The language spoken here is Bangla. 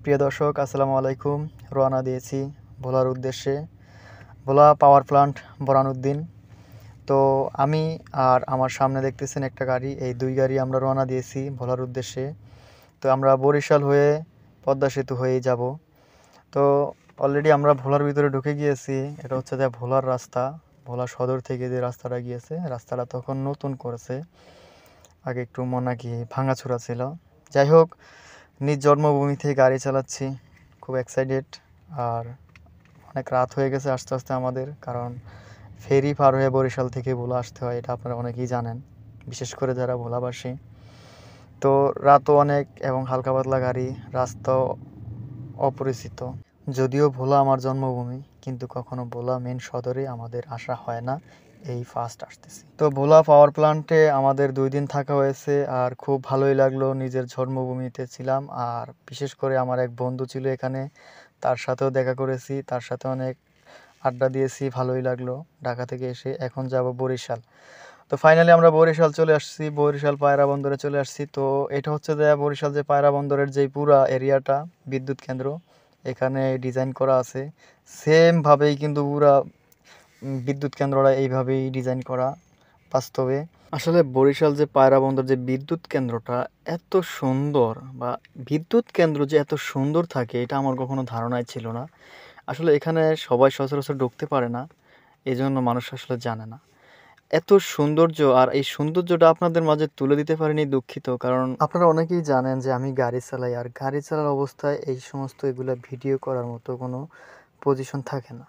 প্রিয় দর্শক, আসসালামু আলাইকুম। রওনা দিয়েছি ভোলার উদ্দেশ্যে। ভোলা পাওয়ার প্ল্যান্ট বরানুদ্দিন। তো আমি আর আমার সামনে দেখতেছেন একটা গাড়ি, এই দুই গাড়ি আমরা রওনা দিয়েছি ভোলার উদ্দেশ্যে। তো আমরা বরিশাল হয়ে পদ্মা সেতু হয়েই যাব। তো অলরেডি আমরা ভোলার ভিতরে ঢুকে গিয়েছি। এটা হচ্ছে যে ভোলার রাস্তা। ভোলা সদর থেকে যে রাস্তাটা গিয়েছে, রাস্তাটা তখন নতুন করেছে, আগে একটু নাকি ভাঙাচোরা ছিল। যাই হোক, নিজ জন্মভূমি থেকে গাড়ি চালাচ্ছি, খুব এক্সাইটেড। আর অনেক রাত হয়ে গেছে আস্তে আস্তে আমাদের, কারণ ফেরি পার হয়ে বরিশাল থেকে ভোলা আসতে হয়, এটা আপনারা অনেকেই জানেন, বিশেষ করে যারা ভোলাবাসী। তো রাতও অনেক এবং হালকা পাতলা গাড়ি, রাস্তাও অপরিচিত। যদিও ভোলা আমার জন্মভূমি, কিন্তু কখনো ভোলা মেন সদরে আমাদের আসা হয় না, এই ফার্স্ট আসতেছি। তো ভোলা পাওয়ার প্ল্যান্টে আমাদের 2 দিন থাকা হয়েছে, আর খুব ভালোই লাগলো। নিজের জন্মভূমিতে ছিলাম, আর বিশেষ করে আমার এক বন্ধু ছিল এখানে, তার সাথেও দেখা করেছি, তার সাথে অনেক আড্ডা দিয়েছি, ভালোই লাগলো। ঢাকা থেকে এসে এখন যাব বরিশাল। তো ফাইনালি আমরা বরিশাল চলে আসছি, বরিশাল পায়রা বন্দরে চলে আসছি। তো এটা হচ্ছে যে বরিশাল যে পায়রা বন্দরের যে পুরা এরিয়াটা, বিদ্যুৎ কেন্দ্র, এখানে ডিজাইন করা আছে সেমভাবেই, কিন্তু পুরা বিদ্যুৎ কেন্দ্রটা এইভাবেই ডিজাইন করা বাস্তবে। আসলে বরিশাল যে পায়রা বন্দর যে বিদ্যুৎ কেন্দ্রটা এত সুন্দর, বা বিদ্যুৎ কেন্দ্র যে এত সুন্দর থাকে, এটা আমার কখনো ধারণাই ছিল না। আসলে এখানে সবাই সচরাচর ঢুকতে পারে না, এই জন্য মানুষ আসলে জানে না এত সৌন্দর্য। আর এই সৌন্দর্যটা আপনাদের মাঝে তুলে দিতে পারিনি, দুঃখিত। কারণ আপনারা অনেকেই জানেন যে আমি গাড়ি চালাই, আর গাড়ি চালার অবস্থায় এই সমস্ত এগুলা ভিডিও করার মতো কোনো পজিশন থাকে না।